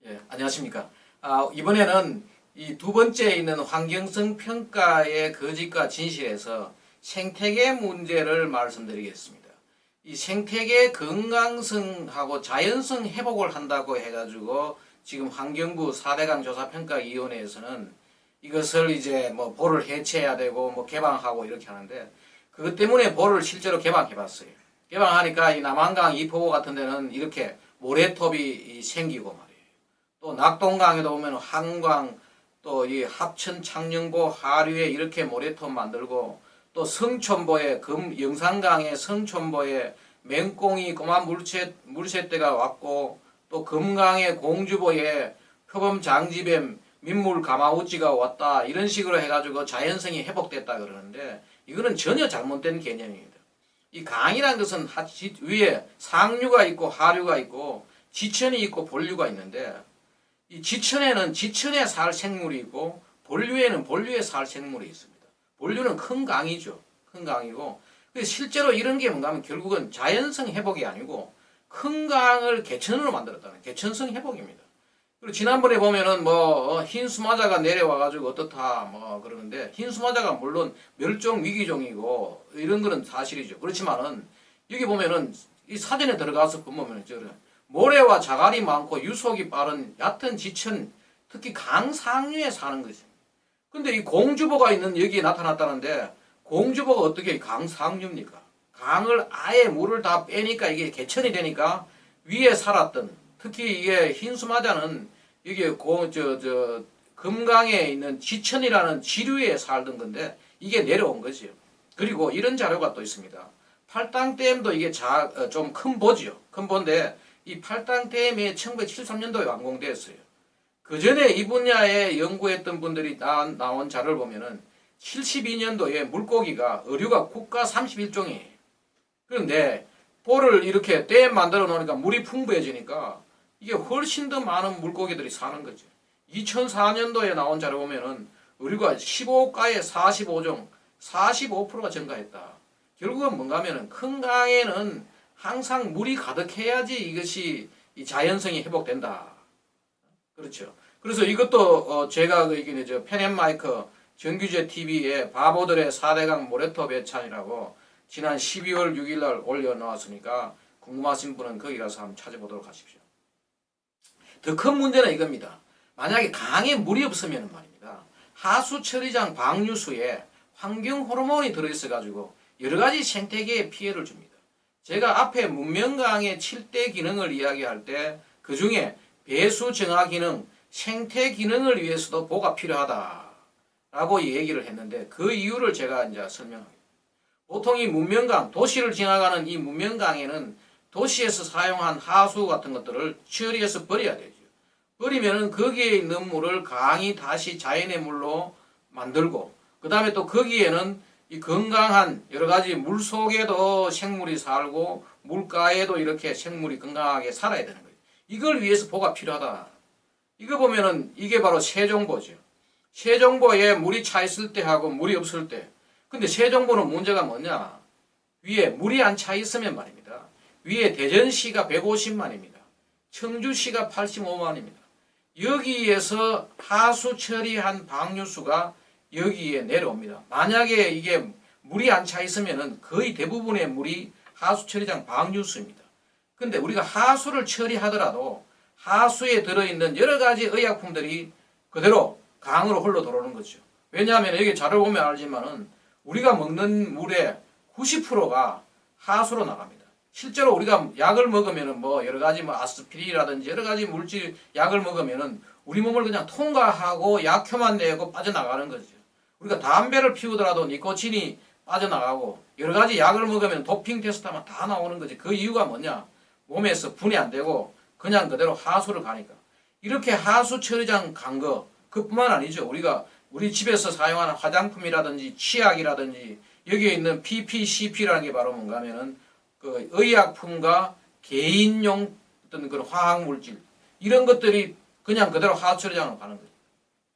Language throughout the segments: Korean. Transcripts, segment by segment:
예, 안녕하십니까. 이번에는 이 두 번째에 있는 환경성 평가의 거짓과 진실에서 생태계 문제를 말씀드리겠습니다. 이 생태계 건강성하고 자연성 회복을 한다고 해가지고 지금 환경부 4대강 조사평가위원회에서는 이것을 이제 뭐 볼을 해체해야 되고 뭐 개방하고 이렇게 하는데 그것 때문에 볼을 실제로 개방해 봤어요. 개방하니까 이 남한강 이포호 같은 데는 이렇게 모래톱이 생기고 말이에요. 또 낙동강에도 보면 한강 또 이 합천 창녕고 하류에 이렇게 모래톱 만들고 또 성촌보에 영산강의 성촌보에 맹꽁이 꼬마 물새떼가 왔고 또 금강의 공주보에 표범 장지뱀 민물 가마우찌가 왔다 이런 식으로 해가지고 자연성이 회복됐다 그러는데 이거는 전혀 잘못된 개념입니다. 이 강이라는 것은 위에 상류가 있고 하류가 있고 지천이 있고 본류가 있는데 이 지천에는 지천에 살 생물이 있고 본류에는 본류에 살 생물이 있습니다. 본류는 큰 강이죠. 큰 강이고 실제로 이런 게 뭔가 하면 결국은 자연성 회복이 아니고 큰 강을 개천으로 만들었다는 개천성 회복입니다. 그리고 지난번에 보면은 뭐 흰수마자가 내려와가지고 어떻다 뭐 그러는데 흰수마자가 물론 멸종 위기종이고 이런 거는 사실이죠. 그렇지만은 여기 보면은 이 사전에 들어가서 보면은 모래와 자갈이 많고 유속이 빠른 얕은 지천 특히 강 상류에 사는 거죠. 근데 이 공주보가 있는 여기에 나타났다는데 공주보가 어떻게 강 상류입니까? 강을 아예 물을 다 빼니까 이게 개천이 되니까 위에 살았던 특히 이게 흰수마자는 이게 금강에 있는 지천이라는 지류에 살던 건데 이게 내려온 거지요. 그리고 이런 자료가 또 있습니다. 팔당댐도 이게 좀 큰 보지요. 큰 보인데 이 팔당댐이 1973년도에 완공되었어요. 그 전에 이 분야에 연구했던 분들이 나온 자료를 보면은 72년도에 물고기가 어류가 국가 31종이에요. 그런데 볼을 이렇게 댐 만들어 놓으니까 물이 풍부해지니까 이게 훨씬 더 많은 물고기들이 사는 거죠. 2004년도에 나온 자료 보면은 어류가 15가에 45종, 45%가 증가했다. 결국은 뭔가 하면은 큰 강에는 항상 물이 가득해야지 이것이 이 자연성이 회복된다. 그렇죠. 그래서 이것도 제가 펜앤마이크 정규제 TV에 바보들의 4대강 모래톱 예찬이라고 지난 12월 6일 날 올려놓았으니까 궁금하신 분은 거기 가서 한번 찾아보도록 하십시오. 더 큰 문제는 이겁니다. 만약에 강에 물이 없으면 말입니다. 하수 처리장 방류수에 환경 호르몬이 들어있어가지고 여러 가지 생태계에 피해를 줍니다. 제가 앞에 문명강의 7대 기능을 이야기할 때 그 중에 배수 정화 기능, 생태 기능을 위해서도 보가 필요하다라고 얘기를 했는데 그 이유를 제가 이제 설명합니다. 보통 이 문명강, 도시를 지나가는 이 문명강에는 도시에서 사용한 하수 같은 것들을 처리해서 버려야 되죠. 버리면은 거기에 있는 물을 강이 다시 자연의 물로 만들고 그 다음에 또 거기에는 이 건강한 여러 가지 물 속에도 생물이 살고 물가에도 이렇게 생물이 건강하게 살아야 되는 거예요. 이걸 위해서 보가 필요하다. 이거 보면은 이게 바로 세종보죠. 세종보에 물이 차 있을 때 하고 물이 없을 때. 근데 세종보는 문제가 뭐냐? 위에 물이 안 차 있으면 말입니다. 위에 대전시가 150만입니다. 청주시가 85만입니다. 여기에서 하수 처리한 방류수가 여기에 내려옵니다. 만약에 이게 물이 안 차 있으면은 거의 대부분의 물이 하수 처리장 방류수입니다. 근데 우리가 하수를 처리하더라도 하수에 들어있는 여러 가지 의약품들이 그대로 강으로 흘러 들어오는 거죠. 왜냐하면 여기 자료 보면 알지만은 우리가 먹는 물의 90%가 하수로 나갑니다. 실제로 우리가 약을 먹으면은 뭐 여러 가지 뭐 아스피린이라든지 여러 가지 물질 약을 먹으면은 우리 몸을 그냥 통과하고 약효만 내고 빠져나가는 거죠. 우리가 담배를 피우더라도 니코틴이 빠져나가고 여러 가지 약을 먹으면 도핑 테스트하면 다 나오는 거지. 그 이유가 뭐냐? 몸에서 분해 안 되고 그냥 그대로 하수를 가니까. 이렇게 하수 처리장 간 거 그뿐만 아니죠. 우리가 우리 집에서 사용하는 화장품이라든지 치약이라든지 여기에 있는 PPCP라는 게 바로 뭔가 하면은 그 의약품과 개인용 어떤 그런 화학물질 이런 것들이 그냥 그대로 하수 처리장으로 가는 거예요.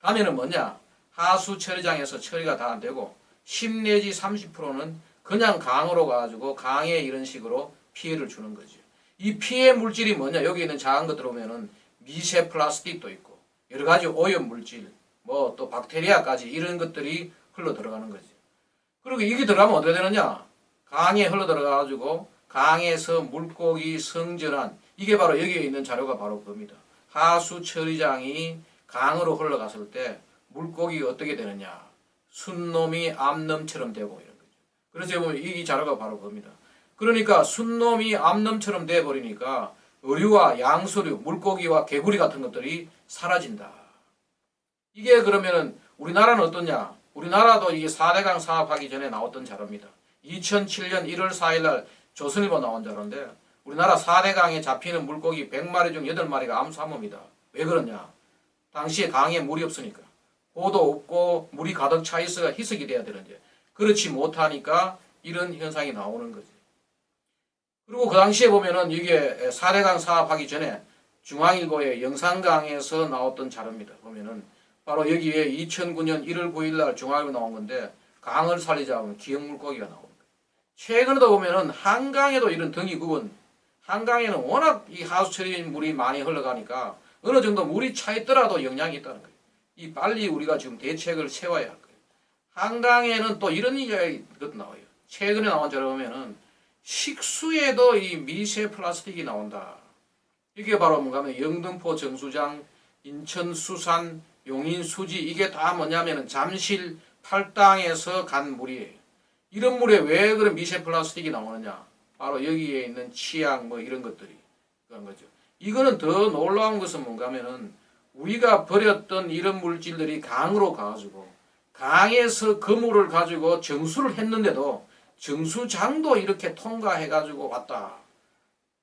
가면은 뭐냐? 하수 처리장에서 처리가 다 안 되고 10 내지 30%는 그냥 강으로 가가지고 강에 이런 식으로 피해를 주는 거죠. 이 피해 물질이 뭐냐? 여기 있는 작은 것들 보면은 미세 플라스틱도 있고 여러 가지 오염 물질, 뭐 또 박테리아까지 이런 것들이 흘러 들어가는 거지. 그리고 이게 들어가면 어떻게 되느냐? 강에 흘러 들어가가지고 강에서 물고기 성전환, 이게 바로 여기에 있는 자료가 바로 그겁니다. 하수 처리장이 강으로 흘러갔을 때 물고기가 어떻게 되느냐? 순놈이 암놈처럼 되고 이런 거죠. 그래서 보면 이 자료가 바로 그겁니다. 그러니까 순놈이 암놈처럼 돼 버리니까 어류와 양서류, 물고기와 개구리 같은 것들이 사라진다. 이게 그러면은 우리나라는 어떠냐? 우리나라도 이게 4대강 사업하기 전에 나왔던 자료입니다. 2007년 1월 4일 날 조선일보 나온 자료인데 우리나라 4대강에 잡히는 물고기 100마리 중 8마리가 암수암호입니다. 왜 그러냐? 당시에 강에 물이 없으니까. 호도 없고 물이 가득 차 있어야 희석이 돼야 되는데 그렇지 못하니까 이런 현상이 나오는 거지. 그리고 그 당시에 보면은 이게 4대강 사업하기 전에 중앙일보의 영산강에서 나왔던 자료입니다. 보면은 바로 여기에 2009년 1월 9일 날 중앙일보 나온 건데 강을 살리자 하면 기형물고기가 나오는 거예요. 최근에도 보면은 한강에도 이런 등이 굽은, 한강에는 워낙 이 하수처리 물이 많이 흘러가니까 어느 정도 물이 차 있더라도 영향이 있다는 거예요. 이 빨리 우리가 지금 대책을 세워야 할 거예요. 한강에는 또 이런 이야기도 나와요. 최근에 나온 자료 보면은 식수에도 이 미세 플라스틱이 나온다. 이게 바로 뭔가 하면 영등포 정수장, 인천 수산, 용인 수지, 이게 다 뭐냐면은 잠실 팔당에서 간 물이에요. 이런 물에 왜 그런 미세 플라스틱이 나오느냐? 바로 여기에 있는 치약 뭐 이런 것들이 그런 거죠. 이거는 더 놀라운 것은 뭔가 하면은 우리가 버렸던 이런 물질들이 강으로 가가지고 강에서 그 물을 가지고 정수를 했는데도 정수장도 이렇게 통과해가지고 왔다.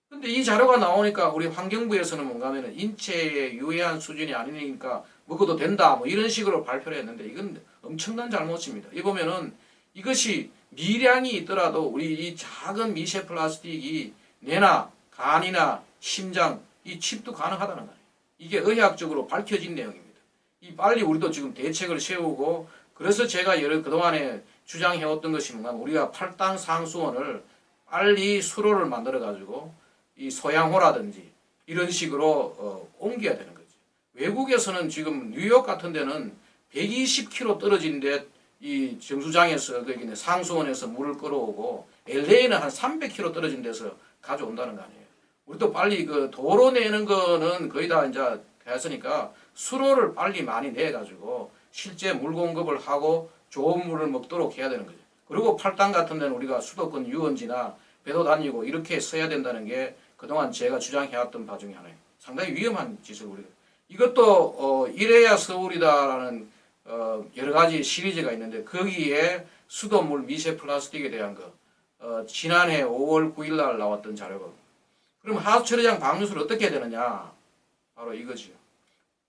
근데 이 자료가 나오니까 우리 환경부에서는 뭔가 하면은 인체에 유해한 수준이 아니니까 먹어도 된다 뭐 이런 식으로 발표를 했는데 이건 엄청난 잘못입니다. 이 보면은 이것이 미량이 있더라도 우리 이 작은 미세 플라스틱이 뇌나 간이나 심장 이 침도 가능하다는 거예요. 이게 의학적으로 밝혀진 내용입니다. 이 빨리 우리도 지금 대책을 세우고 그래서 제가 그동안에 주장해왔던 것이 뭔가 우리가 팔당 상수원을 빨리 수로를 만들어 가지고 이 소양호라든지 이런 식으로 옮겨야 되는 거죠. 외국에서는 지금 뉴욕 같은 데는 120km 떨어진 데 이 정수장에서 상수원에서 물을 끌어오고 LA는 한 300km 떨어진 데서 가져온다는 거 아니에요. 우리도 빨리 그 도로 내는 거는 거의 다 이제 됐으니까 수로를 빨리 많이 내 가지고 실제 물 공급을 하고 좋은 물을 먹도록 해야 되는 거죠. 그리고 팔당 같은 데는 우리가 수도권 유원지나 배도 다니고 이렇게 써야 된다는 게 그동안 제가 주장해왔던 바 중에 하나예요. 상당히 위험한 짓을 우리가. 이것도 이래야 서울이다라는 여러 가지 시리즈가 있는데 거기에 수돗물 미세 플라스틱에 대한 거 지난해 5월 9일 날 나왔던 자료거든요. 그럼 하수처리장 방류수를 어떻게 해야 되느냐? 바로 이거지요.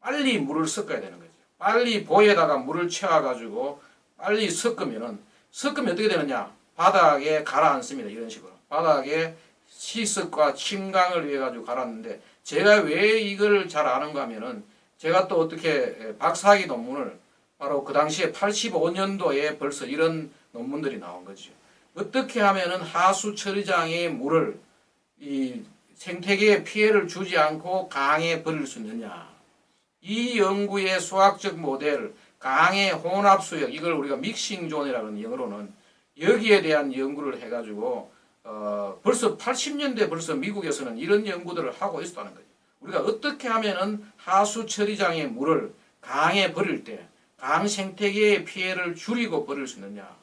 빨리 물을 섞어야 되는 거죠. 빨리 보에다가 물을 채워가지고 빨리 섞으면 어떻게 되느냐? 바닥에 가라앉습니다. 이런 식으로. 바닥에 시습과 침강을 위해 가지고 가라앉는데 제가 왜 이걸 잘 아는가 하면은 제가 또 어떻게 박사학위 논문을 바로 그 당시에 85년도에 벌써 이런 논문들이 나온 거죠. 어떻게 하면은 하수 처리장의 물을 이 생태계에 피해를 주지 않고 강에 버릴 수 있느냐. 이 연구의 수학적 모델, 강의 혼합수역, 이걸 우리가 믹싱존이라는 영어로는 여기에 대한 연구를 해가지고 벌써 80년대 벌써 미국에서는 이런 연구들을 하고 있었다는 거죠. 우리가 어떻게 하면은 하수 처리장의 물을 강에 버릴 때 강 생태계의 피해를 줄이고 버릴 수 있느냐.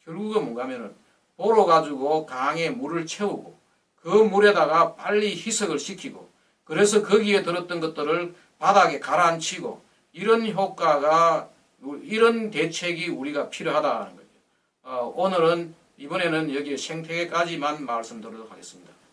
결국은 뭔가 하면은 보러 가지고 강에 물을 채우고 그 물에다가 빨리 희석을 시키고 그래서 거기에 들었던 것들을 바닥에 가라앉히고 이런 효과가 이런 대책이 우리가 필요하다는 거죠. 오늘은 이번에는 여기 생태계까지만 말씀드리도록 하겠습니다.